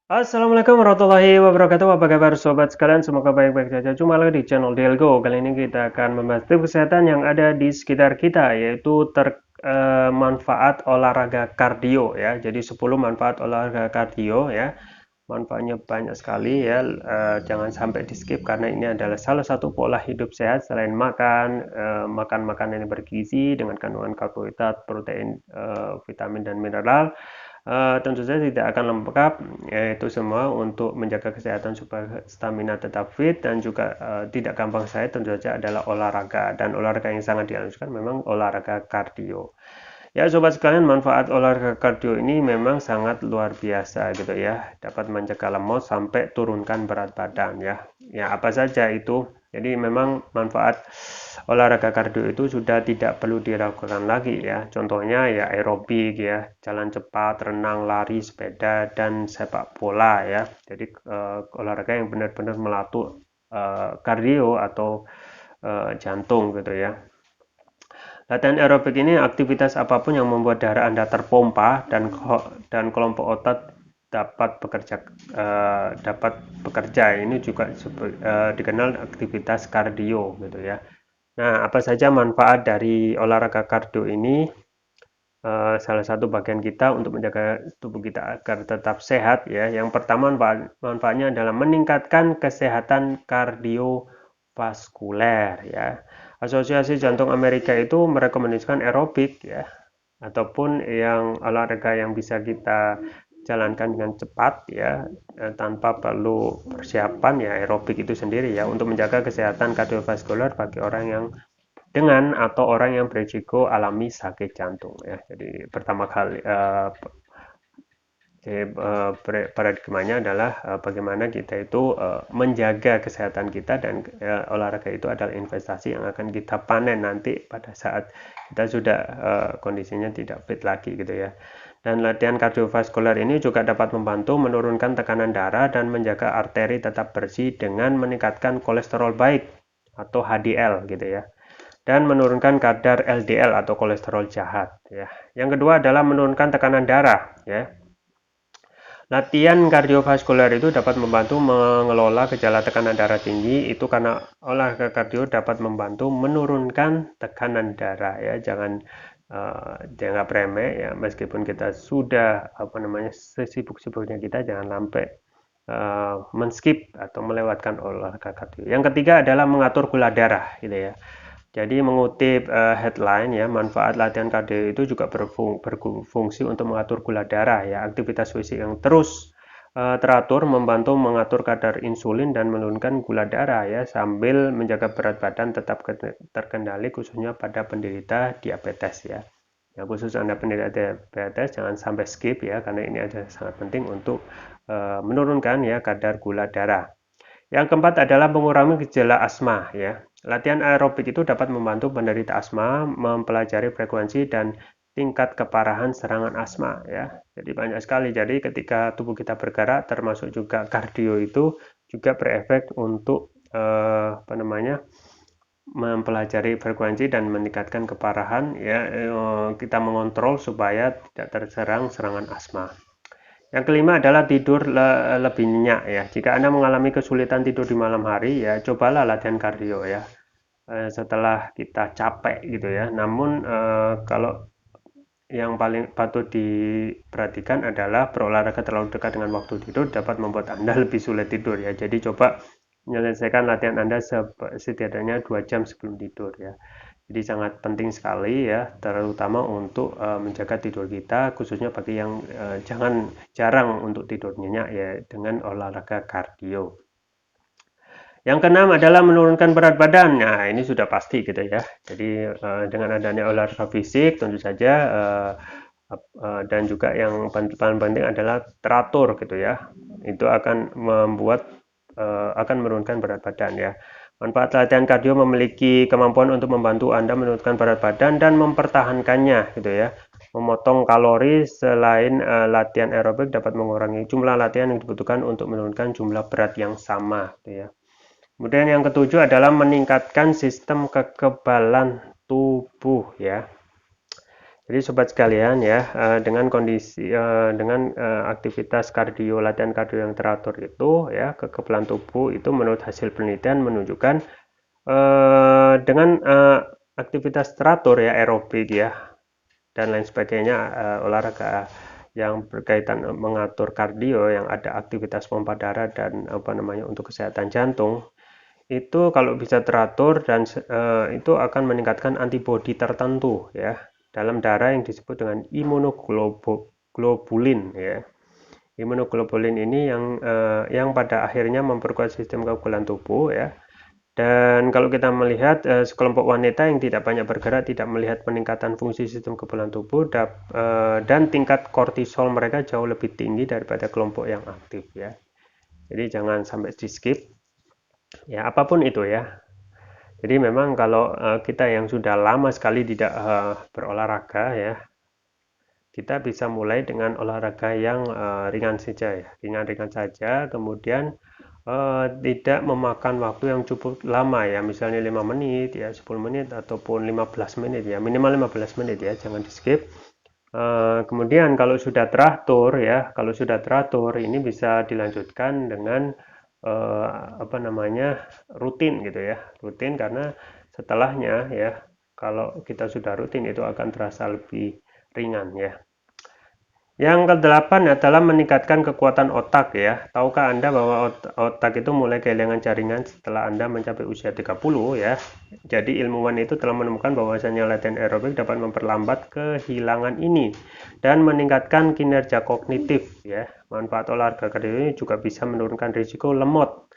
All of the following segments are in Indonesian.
Assalamualaikum warahmatullahi wabarakatuh. Apa kabar sobat sekalian? Semoga baik-baik saja. Jumpa lagi di channel Delgo. Kali ini kita akan membahas tips kesehatan yang ada di sekitar kita, yaitu manfaat olahraga kardio ya. Jadi 10 manfaat olahraga kardio ya. Manfaatnya banyak sekali ya. Jangan sampai di skip karena ini adalah salah satu pola hidup sehat selain makan makanan yang bergizi dengan kandungan karbohidrat, protein, vitamin dan mineral. Tentu saja tidak akan lengkap, yaitu semua untuk menjaga kesehatan supaya stamina tetap fit dan juga tidak gampang saya tentu saja adalah olahraga, dan olahraga yang sangat dianjurkan memang olahraga kardio. Ya, sobat sekalian, manfaat olahraga kardio ini memang sangat luar biasa gitu ya. Dapat mencegah lemot sampai turunkan berat badan ya. Ya, apa saja itu? Jadi memang manfaat olahraga kardio itu sudah tidak perlu diragukan lagi ya. Contohnya ya aerobik ya, jalan cepat, renang, lari, sepeda, dan sepak bola ya. Jadi olahraga yang benar-benar melatih kardio atau jantung gitu ya. Latihan aerobik ini aktivitas apapun yang membuat darah Anda terpompa dan kelompok otot dapat bekerja. Ini juga dikenal aktivitas kardio gitu ya. Nah, apa saja manfaat dari olahraga kardio ini? Salah satu bagian kita untuk menjaga tubuh kita agar tetap sehat ya. Yang pertama manfaatnya adalah meningkatkan kesehatan kardiovaskuler ya. Asosiasi Jantung Amerika itu merekomendasikan aerobik ya, ataupun yang olahraga yang bisa kita jalankan dengan cepat ya, tanpa perlu persiapan ya, aerobik itu sendiri ya, untuk menjaga kesehatan kardiovaskuler bagi orang yang dengan atau orang yang berisiko alami sakit jantung ya. Jadi pertama kali paradigmanya adalah bagaimana kita itu menjaga kesehatan kita, dan olahraga itu adalah investasi yang akan kita panen nanti pada saat kita sudah kondisinya tidak fit lagi gitu ya. Dan latihan kardiovaskuler ini juga dapat membantu menurunkan tekanan darah dan menjaga arteri tetap bersih dengan meningkatkan kolesterol baik atau HDL gitu ya, dan menurunkan kadar LDL atau kolesterol jahat ya. Yang kedua adalah menurunkan tekanan darah ya. Latihan kardiovaskuler itu dapat membantu mengelola gejala tekanan darah tinggi, itu karena olahraga kardio dapat membantu menurunkan tekanan darah ya. Jangan dianggap remeh ya, meskipun kita sudah sesibuk-sibuknya kita, jangan sampai men-skip atau melewatkan olahraga kardio. Yang ketiga adalah mengatur gula darah gitu ya. Jadi mengutip headline ya, manfaat latihan kardio itu juga berfungsi untuk mengatur gula darah ya. Aktivitas fisik yang terus teratur membantu mengatur kadar insulin dan menurunkan gula darah ya, sambil menjaga berat badan tetap terkendali, khususnya pada penderita diabetes ya. Yang khusus Anda penderita diabetes, jangan sampai skip ya, karena ini adalah sangat penting untuk menurunkan ya kadar gula darah. Yang keempat adalah mengurangi gejala asma ya. Latihan aerobik itu dapat membantu penderita asma mempelajari frekuensi dan tingkat keparahan serangan asma ya. Jadi banyak sekali. Jadi ketika tubuh kita bergerak, termasuk juga kardio, itu juga berefek untuk mempelajari frekuensi dan meningkatkan keparahan ya. Kita mengontrol supaya tidak terserang serangan asma. Yang kelima adalah tidur lebih nyenyak ya. Jika Anda mengalami kesulitan tidur di malam hari ya, cobalah latihan kardio ya. Setelah kita capek gitu ya. Namun kalau yang paling patut diperhatikan adalah berolahraga terlalu dekat dengan waktu tidur dapat membuat Anda lebih sulit tidur ya. Jadi coba menyelesaikan latihan Anda setidaknya 2 jam sebelum tidur ya. Jadi sangat penting sekali ya, terutama untuk menjaga tidur kita, khususnya bagi yang jarang untuk tidur nyenyak ya, dengan olahraga kardio. Yang keenam adalah menurunkan berat badan. Nah, ini sudah pasti gitu ya. Jadi dengan adanya olahraga fisik tentu saja, dan juga yang paling penting adalah teratur gitu ya. Itu akan menurunkan berat badan ya. Manfaat latihan kardio memiliki kemampuan untuk membantu Anda menurunkan berat badan dan mempertahankannya gitu ya. Memotong kalori. Selain latihan aerobik dapat mengurangi jumlah latihan yang dibutuhkan untuk menurunkan jumlah berat yang sama gitu ya. Kemudian yang ketujuh adalah meningkatkan sistem kekebalan tubuh ya. Jadi sobat sekalian ya, dengan kondisi dengan aktivitas kardio, latihan kardio yang teratur itu ya, kekebalan tubuh itu menurut hasil penelitian menunjukkan dengan aktivitas teratur ya, aerobik ya dan lain sebagainya, olahraga yang berkaitan mengatur kardio yang ada aktivitas pompa darah dan apa namanya untuk kesehatan jantung itu kalau bisa teratur dan itu akan meningkatkan antibodi tertentu ya dalam darah yang disebut dengan imunoglobulin ya. Imunoglobulin ini yang pada akhirnya memperkuat sistem kekebalan tubuh ya. Dan kalau kita melihat sekelompok wanita yang tidak banyak bergerak tidak melihat peningkatan fungsi sistem kekebalan tubuh dan tingkat kortisol mereka jauh lebih tinggi daripada kelompok yang aktif ya. Jadi jangan sampai di skip ya apapun itu ya. Jadi memang kalau kita yang sudah lama sekali tidak berolahraga ya, kita bisa mulai dengan olahraga yang ringan saja ya, ringan-ringan saja, kemudian tidak memakan waktu yang cukup lama ya, misalnya 5 menit ya, 10 menit ataupun 15 menit ya, minimal 15 menit ya, jangan di skip. Kemudian kalau sudah teratur ya, kalau sudah teratur ini bisa dilanjutkan dengan apa namanya rutin gitu ya, rutin karena setelahnya ya, kalau kita sudah rutin itu akan terasa lebih ringan ya. Yang kedelapan adalah meningkatkan kekuatan otak ya. Tahukah Anda bahwa otak itu mulai kehilangan jaringan setelah Anda mencapai usia 30 ya. Jadi ilmuwan itu telah menemukan bahwasanya latihan aerobik dapat memperlambat kehilangan ini dan meningkatkan kinerja kognitif ya. Manfaat olahraga kardio ini juga bisa menurunkan risiko lemot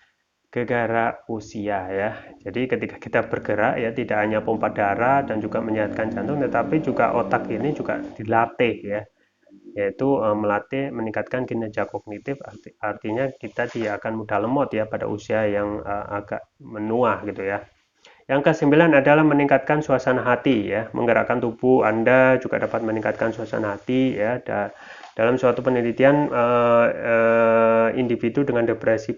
gara-gara usia ya. Jadi ketika kita bergerak ya tidak hanya pompa darah dan juga menyehatkan jantung tetapi juga otak ini juga dilatih ya, yaitu melatih meningkatkan kinerja kognitif artinya kita tidak akan mudah lemot ya pada usia yang agak menua gitu ya. Yang kesembilan adalah meningkatkan suasana hati ya, menggerakkan tubuh Anda juga dapat meningkatkan suasana hati ya. Dalam suatu penelitian individu dengan depresi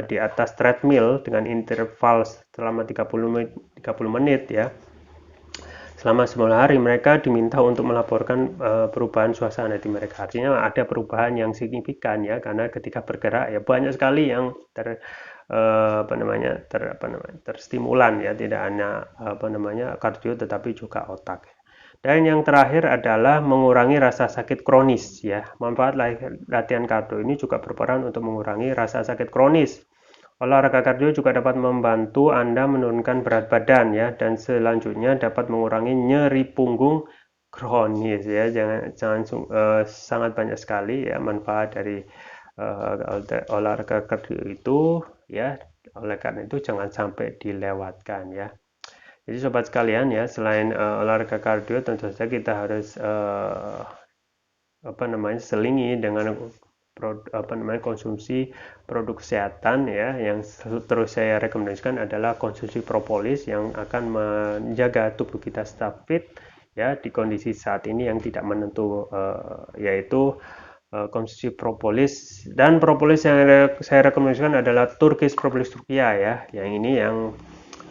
di atas treadmill dengan interval selama 30 menit ya, selama 10 hari mereka diminta untuk melaporkan perubahan suasana hati mereka. Artinya ada perubahan yang signifikan ya, karena ketika bergerak ya banyak sekali yang terstimulan ya, tidak hanya kardio tetapi juga otak. Dan yang terakhir adalah mengurangi rasa sakit kronis ya. Manfaat latihan kardio ini juga berperan untuk mengurangi rasa sakit kronis. Olahraga kardio juga dapat membantu Anda menurunkan berat badan ya, dan selanjutnya dapat mengurangi nyeri punggung kronis ya. Jangan sangat banyak sekali ya manfaat dari olahraga kardio itu ya. Oleh karena itu jangan sampai dilewatkan ya. Jadi sobat sekalian ya, selain olahraga kardio tentu saja kita harus selingi dengan konsumsi produk kesehatan ya. Yang terus saya rekomendasikan adalah konsumsi propolis yang akan menjaga tubuh kita tetap fit ya di kondisi saat ini yang tidak menentu, yaitu konsumsi propolis. Dan propolis yang saya rekomendasikan adalah Turkish Propolis Turkiya ya. Yang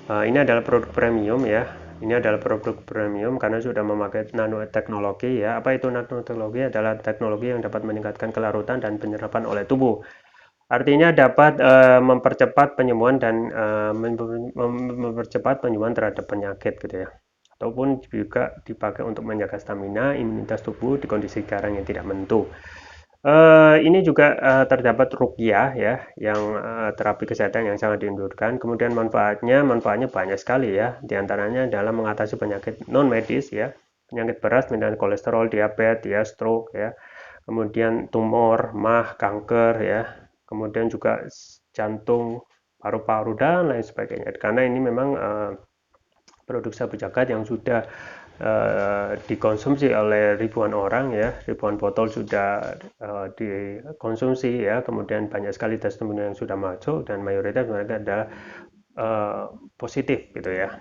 ini adalah produk premium ya. Ini adalah produk premium karena sudah memakai nanoteknologi ya. Apa itu nanoteknologi? Adalah teknologi yang dapat meningkatkan kelarutan dan penyerapan oleh tubuh. Artinya dapat mempercepat penyembuhan dan mempercepat penyembuhan terhadap penyakit gitu ya. Ataupun juga dipakai untuk menjaga stamina, imunitas tubuh di kondisi sekarang yang tidak menentu. Ini juga terdapat ruqyah ya, yang terapi kesehatan yang sangat dianjurkan. Kemudian manfaatnya banyak sekali ya. Di antaranya dalam mengatasi penyakit non medis ya, penyakit berat, misalnya kolesterol, diabetes ya, stroke ya, kemudian tumor, MAH, kanker ya, kemudian juga jantung, paru-paru dan lain sebagainya. Karena ini memang produk sabu jagat yang sudah dikonsumsi oleh ribuan orang ya, ribuan botol sudah dikonsumsi ya, kemudian banyak sekali testimoni yang sudah masuk dan mayoritas mereka adalah positif gitu ya.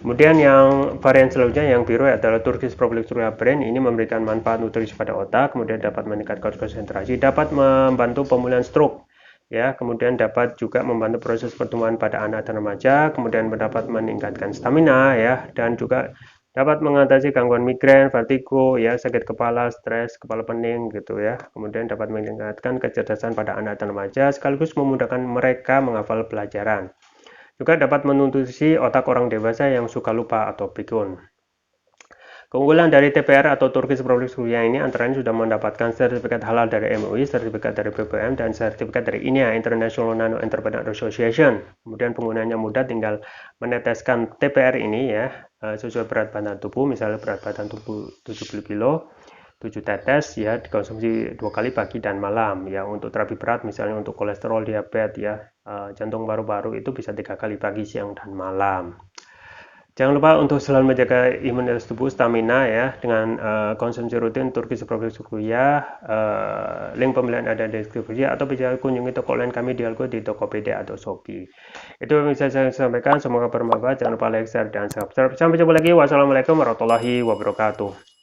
Kemudian yang varian selanjutnya yang biru adalah Turkish Propolis Turkiya Brand. Ini memberikan manfaat nutrisi pada otak, kemudian dapat meningkatkan konsentrasi, dapat membantu pemulihan stroke ya, kemudian dapat juga membantu proses pertumbuhan pada anak dan remaja, kemudian dapat meningkatkan stamina ya, dan juga Dapat mengatasi gangguan migrain, vertigo, ya, sakit kepala, stres, kepala pening gitu ya. Kemudian dapat meningkatkan kecerdasan pada anak dan remaja sekaligus memudahkan mereka menghafal pelajaran. Juga dapat menutupi otak orang dewasa yang suka lupa atau pikun. Keunggulan dari TPR atau Turkish Public Schoolia ini antara lain sudah mendapatkan sertifikat halal dari MUI, sertifikat dari BPM, dan sertifikat dari INEA, International Nano Entrepreneur Association. Kemudian penggunanya mudah, tinggal meneteskan TPR ini ya, sesuai berat badan tubuh, misalnya berat badan tubuh 70 kilo, 7 tetes ya, dikonsumsi 2 kali pagi dan malam ya. Untuk terapi berat misalnya untuk kolesterol, diabetes ya, jantung paru-paru itu bisa 3 kali pagi, siang, dan malam. Jangan lupa untuk selalu menjaga imunitas tubuh, stamina ya, dengan konsumsi rutin Turkish Progress Kuliah. Link pembelian ada di deskripsi atau bisa kunjungi toko online kami di Algo di Tokopedia atau Shopee. Itu yang bisa saya sampaikan. Semoga bermanfaat. Jangan lupa like, share, dan subscribe. Sampai jumpa lagi. Wassalamualaikum warahmatullahi wabarakatuh.